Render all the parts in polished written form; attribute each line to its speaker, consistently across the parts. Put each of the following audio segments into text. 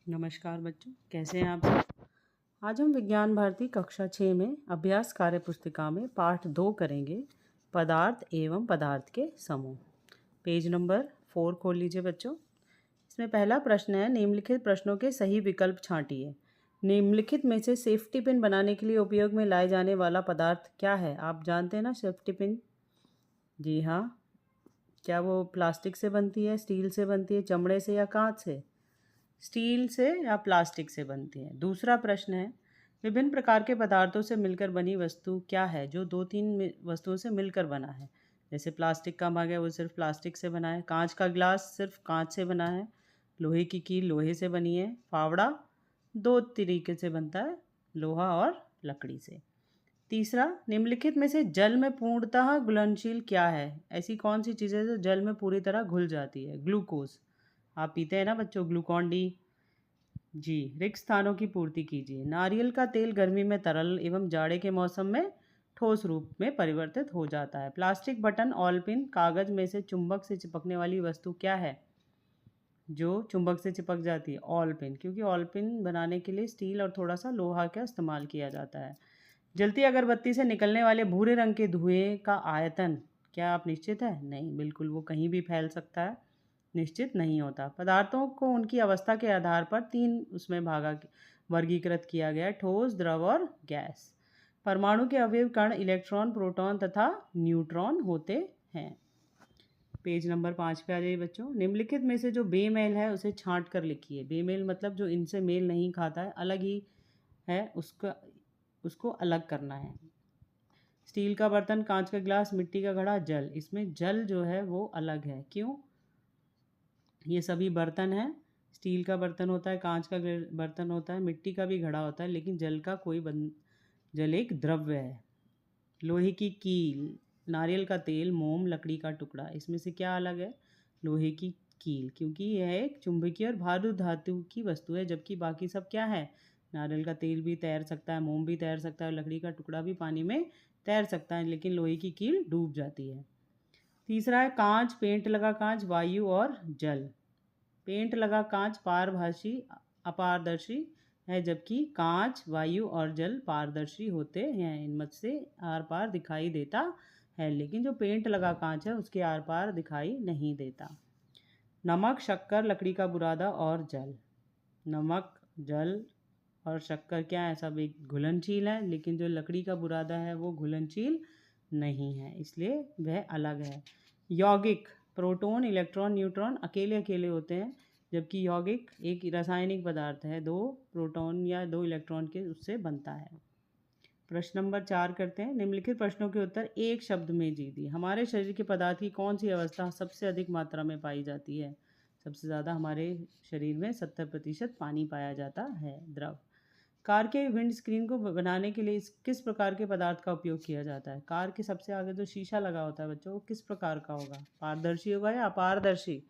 Speaker 1: नमस्कार बच्चों, कैसे हैं आप सब। आज हम विज्ञान भारती कक्षा 6 में अभ्यास कार्य पुस्तिका में पाठ 2 करेंगे। पदार्थ एवं पदार्थ के समूह। पेज नंबर 4 खोल लीजिए बच्चों। इसमें पहला प्रश्न है, निम्नलिखित प्रश्नों के सही विकल्प छांटिए। निम्नलिखित में से सेफ्टी पिन बनाने के लिए उपयोग में लाए जाने वाला पदार्थ क्या है। आप जानते हैं ना सेफ्टी पिन। जी हाँ। क्या वो प्लास्टिक से बनती है, स्टील से बनती है, चमड़े से या कांच से। स्टील से या प्लास्टिक से बनती है। दूसरा प्रश्न है, विभिन्न प्रकार के पदार्थों से मिलकर बनी वस्तु क्या है जो 2-3 वस्तुओं से मिलकर बना है। जैसे प्लास्टिक का मग है, वो सिर्फ प्लास्टिक से बना है। कांच का गिलास सिर्फ कांच से बना है। लोहे की कील लोहे से बनी है। फावड़ा 2 तरीके से बनता है, लोहा और लकड़ी से। तीसरा, निम्नलिखित में से जल में पूर्णतः घुलनशील क्या है। ऐसी कौन सी चीज़ है जो जल में पूरी तरह घुल जाती है। ग्लूकोज। आप पीते हैं ना बच्चों ग्लूकॉन डी। जी। रिक्त स्थानों की पूर्ति कीजिए। नारियल का तेल गर्मी में तरल एवं जाड़े के मौसम में ठोस रूप में परिवर्तित हो जाता है। प्लास्टिक बटन ऑल पिन कागज में से चुंबक से चिपकने वाली वस्तु क्या है जो चुंबक से चिपक जाती है। ऑल पिन, क्योंकि ऑल पिन बनाने के लिए स्टील और थोड़ा सा लोहा का इस्तेमाल किया जाता है। जलती अगरबत्ती से निकलने वाले भूरे रंग के धुएं का आयतन क्या आप निश्चित है। नहीं, बिल्कुल वो कहीं भी फैल सकता है, निश्चित नहीं होता। पदार्थों को उनकी अवस्था के आधार पर 3 उसमें वर्गीकृत किया गया है, ठोस, द्रव और गैस। परमाणु के अवयव कण इलेक्ट्रॉन, प्रोटॉन तथा न्यूट्रॉन होते हैं। पेज नंबर 5 पे आ जाइए बच्चों। निम्नलिखित में से जो बेमेल है उसे छांट कर लिखिए। बेमेल मतलब जो इनसे मेल नहीं खाता है, अलग ही है, उसको अलग करना है। स्टील का बर्तन, कांच का गिलास, मिट्टी का घड़ा, जल। इसमें जल जो है वो अलग है। क्यों? ये सभी बर्तन हैं। स्टील का बर्तन होता है, कांच का बर्तन होता है, मिट्टी का भी घड़ा होता है, लेकिन जल का जल एक द्रव्य है। लोहे की कील, नारियल का तेल, मोम, लकड़ी का टुकड़ा। इसमें से क्या अलग है। लोहे की कील, क्योंकि यह एक चुंबकीय और भारी धातु की वस्तु है, जबकि बाकी सब क्या है। नारियल का तेल भी तैर सकता है, मोम भी तैर सकता है, लकड़ी का टुकड़ा भी पानी में तैर सकता है, लेकिन लोहे की कील डूब जाती है। तीसरा है कांच, पेंट लगा कांच, वायु और जल। पेंट लगा कांच पारभासी अपारदर्शी है, जबकि कांच, वायु और जल पारदर्शी होते हैं। इनमें से आर पार दिखाई देता है, लेकिन जो पेंट लगा कांच है उसके आर पार दिखाई नहीं देता। नमक, शक्कर, लकड़ी का बुरादा और जल। नमक, जल और शक्कर क्या है, सब एक घुलनशील है, लेकिन जो लकड़ी का बुरादा है वो घुलनशील नहीं है, इसलिए वह अलग है। यौगिक, प्रोटॉन, इलेक्ट्रॉन, न्यूट्रॉन अकेले अकेले होते हैं, जबकि यौगिक एक रासायनिक पदार्थ है, 2 प्रोटॉन या 2 इलेक्ट्रॉन के उससे बनता है। प्रश्न नंबर 4 करते हैं। निम्नलिखित प्रश्नों के उत्तर एक शब्द में दीजिए। हमारे शरीर के पदार्थ की कौन सी अवस्था सबसे अधिक मात्रा में पाई जाती है। सबसे ज़्यादा हमारे शरीर में 70% पानी पाया जाता है, द्रव। कार के विंड स्क्रीन को बनाने के लिए किस प्रकार के पदार्थ का उपयोग किया जाता है। कार के सबसे आगे जो शीशा लगा होता है बच्चों, वो किस प्रकार का होगा। पारदर्शी होगा या अपारदर्शी।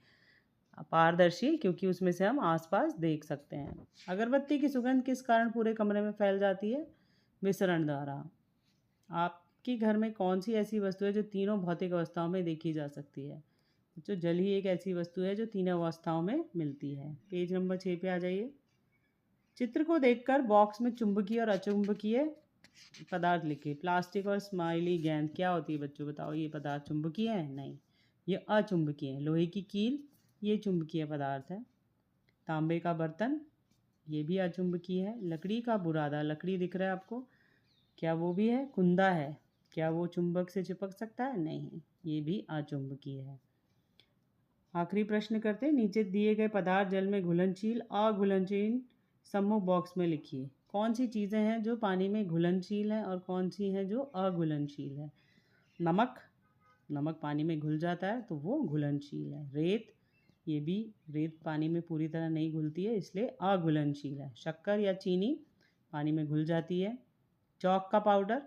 Speaker 1: अपारदर्शी, क्योंकि उसमें से हम आसपास देख सकते हैं। अगरबत्ती की सुगंध किस कारण पूरे कमरे में फैल जाती है। विसरण द्वारा। आपके घर में कौन सी ऐसी वस्तु है जो तीनों भौतिक अवस्थाओं में देखी जा सकती है। बच्चों जल ही एक ऐसी वस्तु है जो तीनों अवस्थाओं में मिलती है। पेज नंबर 6 पे आ जाइए। चित्र को देखकर बॉक्स में चुंबकीय और अचुंबकीय पदार्थ लिखे। प्लास्टिक और स्माइली गेंद क्या होती है बच्चों, बताओ। ये पदार्थ चुंबकीय है? नहीं, ये अचुंबकीय है। लोहे की कील, ये चुंबकीय पदार्थ है। तांबे का बर्तन, ये भी अचुंबकीय है। लकड़ी का बुरादा, लकड़ी दिख रहा है आपको, क्या वो भी है? कुंदा है, क्या वो चुंबक से चिपक सकता है? नहीं, ये भी अचुंबकीय है। आखिरी प्रश्न करते हैं। नीचे दिए गए पदार्थ जल में घुलनशील, अघुलनशील समूह बॉक्स में लिखिए। कौन सी चीज़ें हैं जो पानी में घुलनशील हैं और कौन सी हैं जो अघुलनशील है। नमक, नमक पानी में घुल जाता है तो वो घुलनशील है। रेत, ये भी रेत पानी में पूरी तरह नहीं घुलती है, इसलिए अघुलनशील है। शक्कर या चीनी पानी में घुल जाती है। चौक का पाउडर,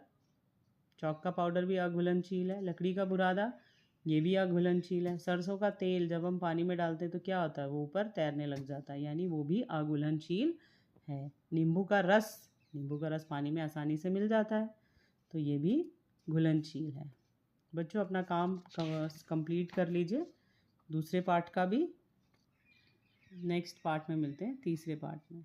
Speaker 1: चौक का पाउडर भी अघुलनशील है। लकड़ी का बुरादा, ये भी अघुलनशील है। सरसों का तेल जब हम पानी में डालते हैं तो क्या होता है, वो ऊपर तैरने लग जाता है, यानी वो भी अघुलनशील है। नींबू का रस, नींबू का रस पानी में आसानी से मिल जाता है, तो ये भी घुलनशील है। बच्चों अपना काम कंप्लीट कर लीजिए, दूसरे पार्ट का भी नेक्स्ट पार्ट में मिलते हैं, तीसरे पार्ट में।